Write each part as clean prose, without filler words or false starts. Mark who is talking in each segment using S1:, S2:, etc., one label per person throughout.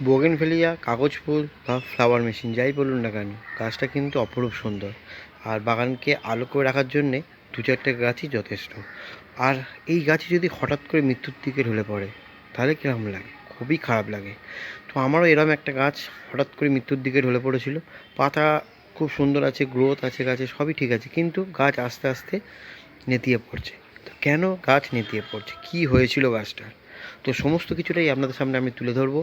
S1: Bougainvillea, কাগজ ফুল বা flower machine যাই বলুন না কেন, গাছটা কিন্তু অপরূপ সুন্দর। আর বাগানকে আলো করে রাখার জন্যে দু চারটে গাছই যথেষ্ট। আর এই গাছই যদি হঠাৎ করে মৃত্যুর দিকে ঢলে পড়ে তাহলে কীরকম লাগে? খুবই খারাপ লাগে। তো আমারও এরকম একটা গাছ হঠাৎ করে মৃত্যুর দিকে ঢলে পড়েছিল। পাতা খুব সুন্দর আছে, গ্রোথ আছে গাছে, সবই ঠিক আছে, কিন্তু গাছ আস্তে আস্তে নেতিয়ে পড়ছে। তো কেন গাছ নেতিয়ে পড়ছে, কী হয়েছিল গাছটার, তো সমস্ত কিছুটাই আপনাদের সামনে আমি তুলে ধরবো।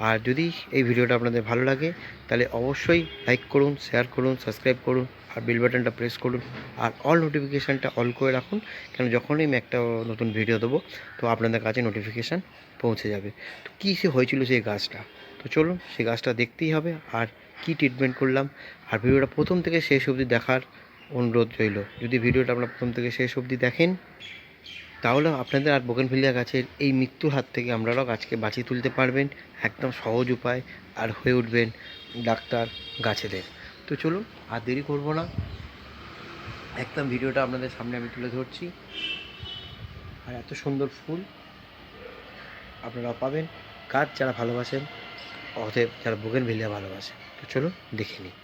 S1: আর যদি এই ভিডিওটা আপনাদের ভালো লাগে তাহলে অবশ্যই লাইক করুন, শেয়ার করুন, সাবস্ক্রাইব করুন, আর বেল বাটনটা প্রেস করুন, আর অল নোটিফিকেশানটা অল করে রাখুন, কেন যখনই আমি একটা নতুন ভিডিও দেবো তো আপনাদের কাছে নোটিফিকেশান পৌঁছে যাবে। তো কী সে হয়েছিল সেই গাছটা, তো চলুন সেই গাছটা দেখতেই হবে, আর কি ট্রিটমেন্ট করলাম। আর ভিডিওটা প্রথম থেকে শেষ অবধি দেখার অনুরোধ রইল। যদি ভিডিওটা আপনারা প্রথম থেকে শেষ অবধি দেখেন তাহলে আপনাদের আর বোগেনভেলিয়া গাছের এই মৃত্যুর হাত থেকে আপনারাও গাছকে বাঁচিয়ে তুলতে পারবেন। একদম সহজ উপায়, আর হয়ে উঠবেন ডাক্তার গাছেদের। তো চলুন আর দেরি করব না, একদম ভিডিওটা আপনাদের সামনে আমি তুলে ধরছি। আর এত সুন্দর ফুল আপনারা পাবেন, গাছ যারা ভালোবাসেন, অতএব যারা বোগেনভেলিয়া ভালোবাসেন। তো চলুন দেখে নিই।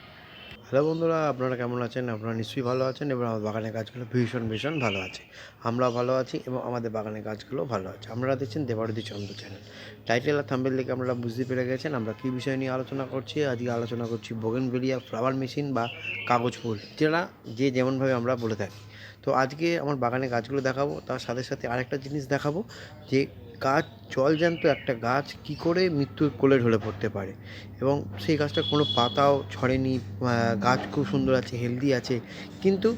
S1: হ্যালো বন্ধুরা, আপনারা কেমন আছেন? আপনারা নিশ্চয়ই ভালো আছেন এবং আমার বাগানের গাছগুলো ভীষণ ভালো আছে। আমরাও ভালো আছি এবং আমাদের বাগানের গাছগুলো ভালো আছে। আপনারা দেখছেন দেবারতী চন্দ্র চ্যানেল। টাইটেল আর থাম্বনেল দেখে আপনারা বুঝতে পেরে গেছেন আমরা কী বিষয় নিয়ে আলোচনা করছি। আজকে আলোচনা করছি বোগেনভেলিয়া ফ্লাওয়ার মেশিন বা কাগজ ফুল, যেটা যে যেমনভাবে আমরা বলে থাকি। তো আজকে আমার বাগানের গাছগুলো দেখাবো, তার সাথে সাথে আরেকটা জিনিস দেখাবো, যে গাছ জলজ্যান্ত একটা গাছ কী করে মৃত্যুর কোলে ঢলে পড়তে পারে, এবং সেই গাছটা কোনো পাতাও ঝরেনি, গাছ খুব সুন্দর আছে, হেলদি আছে, কিন্তু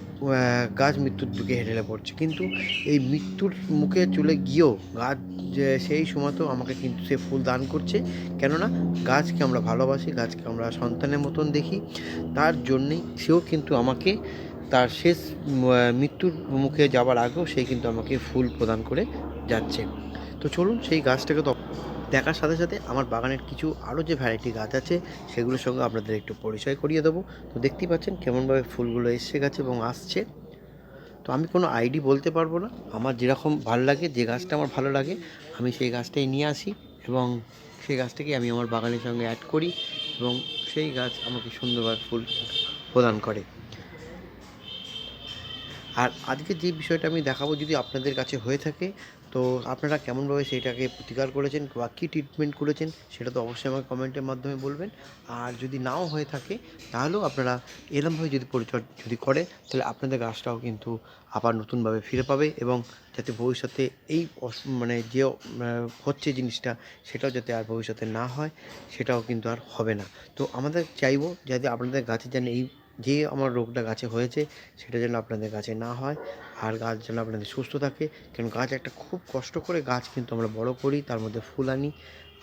S1: গাছ মৃত্যুর দিকে হেঁটে পড়ছে। কিন্তু এই মৃত্যুর মুখে চলে গিয়েও গাছ যে সেই সময়তেও আমাকে কিন্তু সে ফুল দান করছে। কেননা গাছকে আমরা ভালোবাসি, গাছকে আমরা সন্তানের মতন দেখি, তার জন্যেই সেও কিন্তু আমাকে তার শেষ মৃত্যুর মুখে যাওয়ার আগেও সে কিন্তু আমাকে ফুল প্রদান করে যাচ্ছে। তো চলুন সেই গাছটাকে তো দেখার সাথে সাথে আমার বাগানের কিছু আরও যে ভ্যারাইটি গাছ আছে সেগুলোর সঙ্গে আপনাদের একটু পরিচয় করিয়ে দেবো। তো দেখতেই পাচ্ছেন কেমনভাবে ফুলগুলো এসে গেছে এবং আসছে। তো আমি কোনো আইডি বলতে পারবো না, আমার যেরকম ভালো লাগে, যে গাছটা আমার ভালো লাগে আমি সেই গাছটাই নিয়ে আসি এবং সেই গাছটাকে আমি আমার বাগানের সঙ্গে অ্যাড করি, এবং সেই গাছ আমাকে সুন্দরভাবে ফুল প্রদান করে। আর আজকে যে বিষয়টা আমি দেখাবো, যদি আপনাদের কাছে হয়ে থাকে তো আপনারা কেমনভাবে সেইটাকে প্রতিকার করেছেন বা কী ট্রিটমেন্ট করেছেন সেটা তো অবশ্যই আমাকে কমেন্টের মাধ্যমে বলবেন। আর যদি নাও হয়ে থাকে তাহলেও আপনারা এরমভাবে যদি পরিচর্যা যদি করে তাহলে আপনাদের গাছটাও কিন্তু আবার নতুনভাবে ফিরে পাবে, এবং যাতে ভবিষ্যতে এই মানে যে হচ্ছে জিনিসটা সেটাও যাতে আর ভবিষ্যতে না হয়, সেটাও কিন্তু আর হবে না। তো আমাদের চাইবো যাতে আপনাদের গাছে যেন এই যে আমার রোগটা গাছে হয়েছে সেটা যেন আপনাদের গাছে না হয়, আর গাছ যেন আপনাদের সুস্থ থাকে। কারণ গাছ একটা খুব কষ্ট করে গাছ কিন্তু আমরা বড় করি, তার মধ্যে ফুল আনি,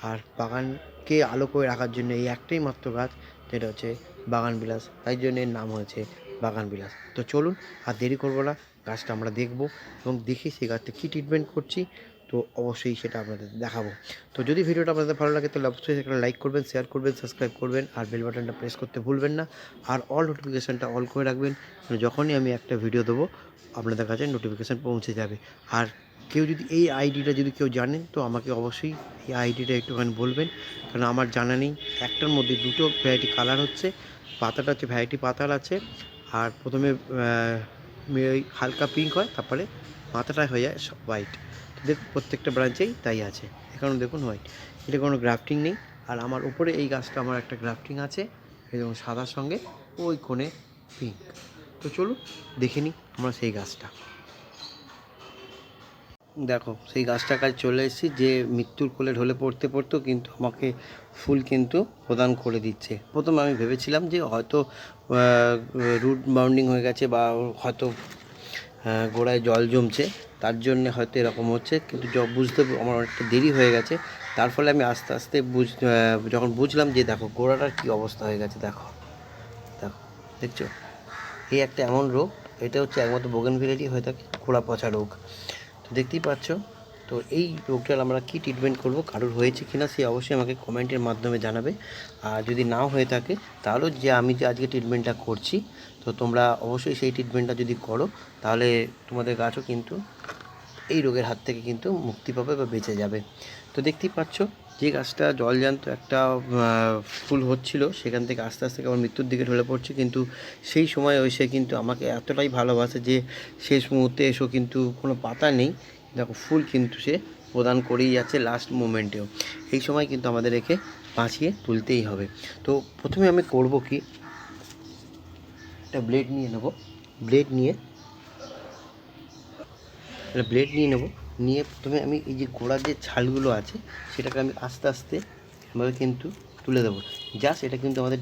S1: আর বাগানকে আলো করে রাখার জন্য এই একটাই মাত্র গাছ, যেটা হচ্ছে বাগানবিলাস, তাই জন্য এর নাম হয়েছে বাগানবিলাস। তো চলুন আর দেরি করবো না, গাছটা আমরা দেখব এবং দেখি সেই গাছটা কী ট্রিটমেন্ট করছি, তো অবশ্যই সেটা আপনাদের দেখাবো। তো যদি ভিডিওটা আপনাদের ভালো লাগে তাহলে অবশ্যই একটা লাইক করবেন, শেয়ার করবেন, সাবস্ক্রাইব করবেন, আর বেল বাটনটা প্রেস করতে ভুলবেন না, আর অল নোটিফিকেশানটা অল করে রাখবেন, যখনই আমি একটা ভিডিও দেবো আপনাদের কাছে নোটিফিকেশান পৌঁছে যাবে। আর কেউ যদি এই আইডিটা যদি কেউ জানেন তো আমাকে অবশ্যই এই আইডিটা একটুখানি বলবেন, কারণ আমার জানা নেই। একটার মধ্যে দুটো ভ্যারাইটি কালার হচ্ছে, পাতাটা হচ্ছে ভ্যারাইটি পাতার আছে, আর প্রথমে ওই হালকা পিঙ্ক হয়, তারপরে মাথাটা হয়ে যায় হোয়াইট। দেখুন প্রত্যেকটা ব্রাঞ্চেই তাই আছে, এখানে দেখুন হোয়াইট, এটা কোনো গ্রাফটিং নেই। আর আমার উপরে এই গাছটা আমার একটা গ্রাফটিং আছে, এবং সাদার সঙ্গে ওই কোণে পিঙ্ক। তো চলুন দেখে নিই আমরা সেই গাছটা। দেখো সেই গাছটার কাছে চলে এসেছি, যে মৃত্যুর কোলে ঢলে পড়তে পড়তেও কিন্তু আমাকে ফুল কিন্তু প্রদান করে দিচ্ছে। প্রথমে আমি ভেবেছিলাম যে হয়তো রুট বাউন্ডিং হয়ে গেছে, বা হয়তো গোড়ায় জল জমছে, তার জন্যে হয়তো এরকম হচ্ছে, কিন্তু বুঝতে আমার অনেকটা দেরি হয়ে গেছে। তার ফলে আমি আস্তে আস্তে যখন বুঝলাম যে দেখো গোড়াটার কী অবস্থা হয়ে গেছে, দেখো দেখো দেখছো, এই একটা এমন রোগ, এটা হচ্ছে একমাত্র বোগেনভেলিয়ারই হয়ে থাকে গোড়া পচা রোগ। তো দেখতেই পাচ্ছ। তো এই রোগটার আমরা কী ট্রিটমেন্ট করব, কারোর হয়েছে কি না সে অবশ্যই আমাকে কমেন্টের মাধ্যমে জানাবে। আর যদি নাও হয়ে থাকে তাহলেও যে আমি যে আজকে ট্রিটমেন্টটা করছি, তো তোমরা অবশ্যই সেই ট্রিটমেন্টটা যদি করো তাহলে তোমাদের গাছও কিন্তু এই রোগের হাত থেকে কিন্তু মুক্তি পাবে বা বেঁচে যাবে। তো দেখতেই পাচ্ছ যে গাছটা জলজ্যান্ত একটা ফুল হচ্ছিল, সেখান থেকে আস্তে আস্তে কেমন মৃত্যুর দিকে ঢলে পড়ছে, কিন্তু সেই সময় সে কিন্তু আমাকে এতটাই ভালোবাসে যে শেষ মুহূর্তে এসেও কিন্তু কোনো পাতা নেই, দেখো ফুল কিন্তু সে প্রদান করেই যাচ্ছে লাস্ট মোমেন্টেও। এই সময় কিন্তু আমাদের একে বাঁচিয়ে তুলতেই হবে। তো প্রথমে আমি করব কি, একটা ব্লেড নিয়ে নেব, ব্লেড নিয়ে নেব, নিয়ে প্রথমে আমি এই যে গোড়ার যে ছালগুলো আছে সেটাকে আমি আস্তে আস্তে এভাবে কিন্তু তুলে দেবো। জাস্ট এটা কিন্তু আমাদের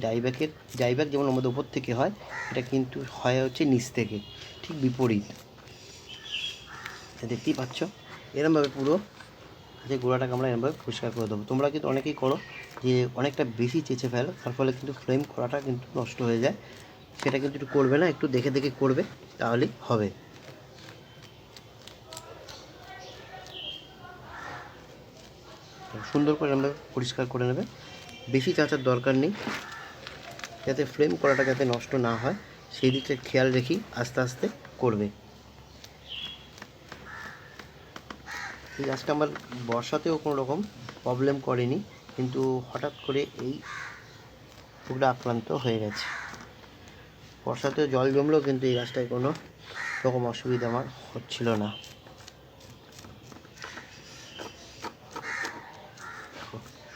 S1: ডাইব্যাক যেমন আমাদের ওপর থেকে হয়, এটা কিন্তু হয় হচ্ছে নিচ থেকে, ঠিক বিপরীত। দেখতেই পাচ্ছ, এরমভাবে পুরো যে গোড়াটাকে আমরা এরমভাবে পরিষ্কার করে দেবো। তোমরা কিন্তু অনেকেই করো যে অনেকটা বেশি চেঁচে ফেলো, তার ফলে কিন্তু ফ্লেম করাটা কিন্তু নষ্ট হয়ে যায়। সেটা কিন্তু একটু করবে না, একটু দেখে দেখে করবে, তাহলেই হবে। সুন্দর করে আমরা পরিষ্কার করে নেবে, বেশি চাঁচার দরকার নেই, যাতে ফ্লেম করাটা যাতে নষ্ট না হয় সেই দিকটা খেয়াল রেখি আস্তে আস্তে করবে। এই গাছটা আমার বর্ষাতেও কোনো রকম প্রবলেম করেনি, কিন্তু হঠাৎ করে এই পুকুরটা আক্রান্ত হয়ে গেছে। বর্ষাতেও জল জমলেও কিন্তু এই গাছটায় কোনো রকম অসুবিধা আমার হচ্ছিল না।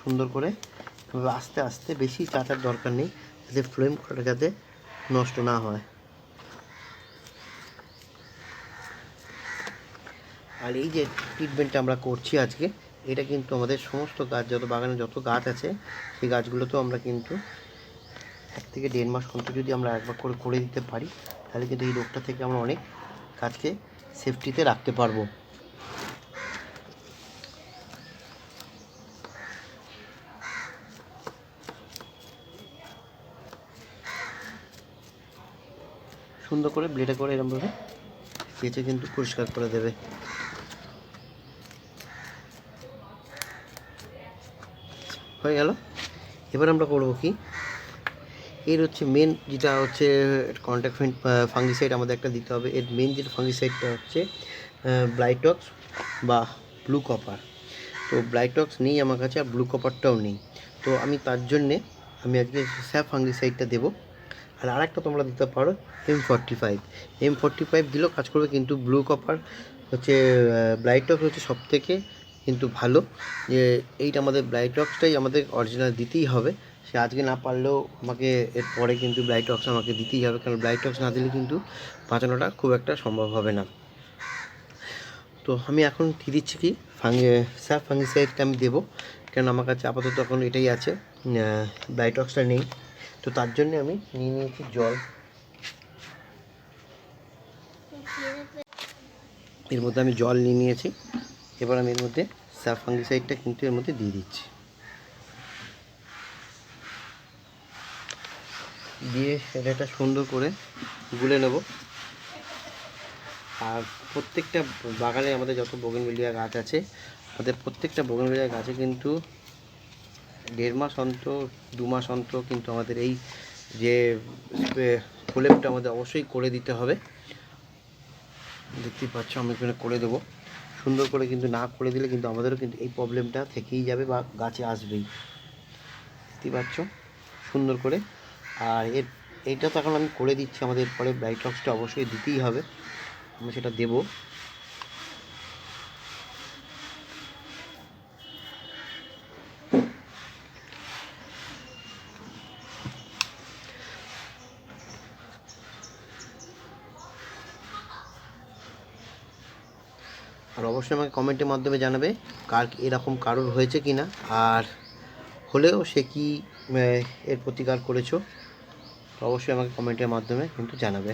S1: সুন্দর করে আস্তে আস্তে, বেশি চাঁচার দরকার নেই, যাতে ফ্লেম করাটা যাতে নষ্ট না হয়। আর এই যে ট্রিটমেন্টটা আমরা করছি আজকে, এটা কিন্তু আমাদের সমস্ত গাছ, যত বাগানে যত গাছ আছে সেই গাছগুলোতেও আমরা কিন্তু 1 থেকে 1.5 মাস অন্তর যদি আমরা একবার করে করে দিতে পারি, তাহলে কিন্তু এই রোগটা থেকে আমরা অনেক গাছকে সেফটিতে রাখতে পারবো। সুন্দর করে ব্লেডে করে এরকমভাবে কেচে কিন্তু পরিষ্কার করে দেবে। হয়ে গেল। এবার আমরা করবো কি, এর হচ্ছে মেন যেটা হচ্ছে কন্ট্যাক্ট ফাঙ্গিসাইড আমাদের একটা দিতে হবে। এর মেন যেটা ফাঙ্গিসাইডটা হচ্ছে ব্লাইটক্স বা ব্লু কপার। তো ব্লাইটক্স নেই আমার কাছে, আর ব্লু কপারটাও নেই, তো আমি তার জন্যে আমি আজকে স্যাপ ফাঙ্গিসাইডটা দেবো। আর আরেকটা তোমরা দিতে পারো M45 দিলেও কাজ করবে, কিন্তু ব্লু কপার হচ্ছে ব্লাইটক্স হচ্ছে সব থেকে কিন্তু ভালো। যে এইটা আমাদের ব্লাইটক্সটাই আমাদের অরিজিনাল দিতেই হবে, সে আজকে না পারলেও আমাকে এর পরে কিন্তু ব্লাইটক্স আমাকে দিতেই হবে, কারণ ব্লাইটক্স না দিলে কিন্তু বাঁচানোটা খুব একটা সম্ভব হবে না। তো আমি এখন দিয়ে দিচ্ছি কি, স্যাপ ফাঙ্গিসাইডটা আমি দেবো, কারণ আমার কাছে আপাতত এখন এটাই আছে, ব্লাইটক্সটা নেই। তো তার জন্য আমি নিয়ে নিয়েছি জল, এর মধ্যে আমি জল নিয়ে নিয়েছি। এবার আমি এর মধ্যে স্যাপ ফাঙ্গিসাইডটা কিন্তু এর মধ্যে দিয়ে দিচ্ছি, দিয়ে এটা সুন্দর করে গুলে নেব। আর প্রত্যেকটা বাগানে আমাদের যত বোগেনভেলিয়া গাছ আছে, আমাদের প্রত্যেকটা বোগেনভেলিয়া গাছে কিন্তু 1.5 মাস অন্তর 2 মাস অন্তর কিন্তু আমাদের এই যে প্রলেপটা আমাদের অবশ্যই করে দিতে হবে। দেখতেই পাচ্ছ আমি এখানে করে দেবো সুন্দর করে, কিন্তু না করে দিলে কিন্তু আমাদেরও কিন্তু এই প্রবলেমটা থেকেই যাবে বা গাছে আসবেই। দেখতেই পাচ্ছ সুন্দর করে। আর এইটা তো এখন আমি করে দিচ্ছি, আমাদের পরে ব্লাইটক্সটা অবশ্যই দিতেই হবে, আমি সেটা দেবো। আর অবশ্যই আমাকে কমেন্টের মাধ্যমে জানাবে কার এরকম কারোর হয়েছে কি না, আর হলেও সে কি এর প্রতিকার করেছো, অবশ্যই আমাকে কমেন্টের মাধ্যমে কিন্তু জানাবে।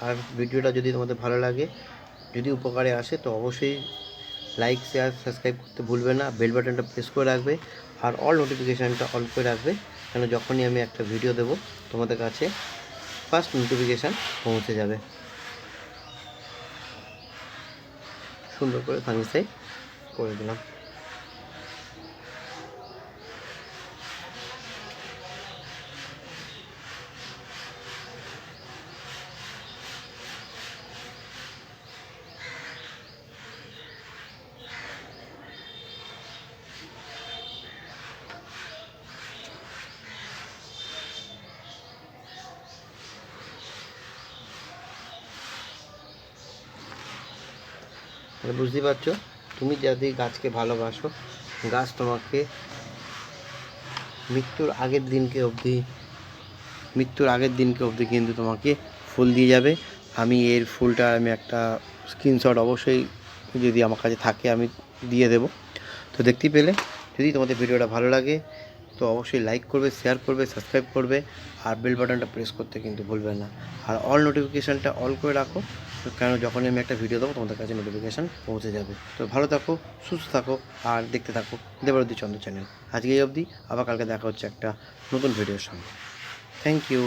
S1: আর ভিডিওটা যদি তোমাদের ভালো লাগে, যদি উপকারে আসে, তো অবশ্যই লাইক শেয়ার সাবস্ক্রাইব করতে ভুলবে না, বেল বাটনটা প্রেস করে রাখবে, আর অল নোটিফিকেশানটা অন করে রাখবে, কেন যখনই আমি একটা ভিডিও দেব তোমাদের কাছে ফার্স্ট নোটিফিকেশান পৌঁছে যাবে। সুন্দর করে ফাঙ্গিসাইড করে দিলাম। মানে বুঝতেই পারছো, তুমি যদি গাছকে ভালোবাসো, গাছ তোমাকে মৃত্যুর আগের দিনকে অবধি কিন্তু তোমাকে ফুল দিয়ে যাবে। আমি এর ফুলটা একটা স্ক্রিনশট অবশ্যই যদি আমার কাছে থাকে আমি দিয়ে দেবো। তো দেখতেই পেলে, যদি তোমাদের ভিডিওটা ভালো লাগে তো অবশ্যই লাইক করবে, শেয়ার করবে, সাবস্ক্রাইব করবে, আর বেল বাটনটা প্রেস করতে কিন্তু ভুলবে না। আর অল নোটিফিকেশানটা অল করে রাখো, কেন যখনই আমি একটা ভিডিও দেবো তোমাদের কাছে নোটিফিকেশান পৌঁছে যাবে। তো ভালো থাকো, সুস্থ থাকো, আর দেখতে থাকো দেবরদী চন্দ্র চ্যানেল। আজকে এই অবধি, আবার কালকে দেখা হচ্ছে একটা নতুন ভিডিওর সঙ্গে। Thank you.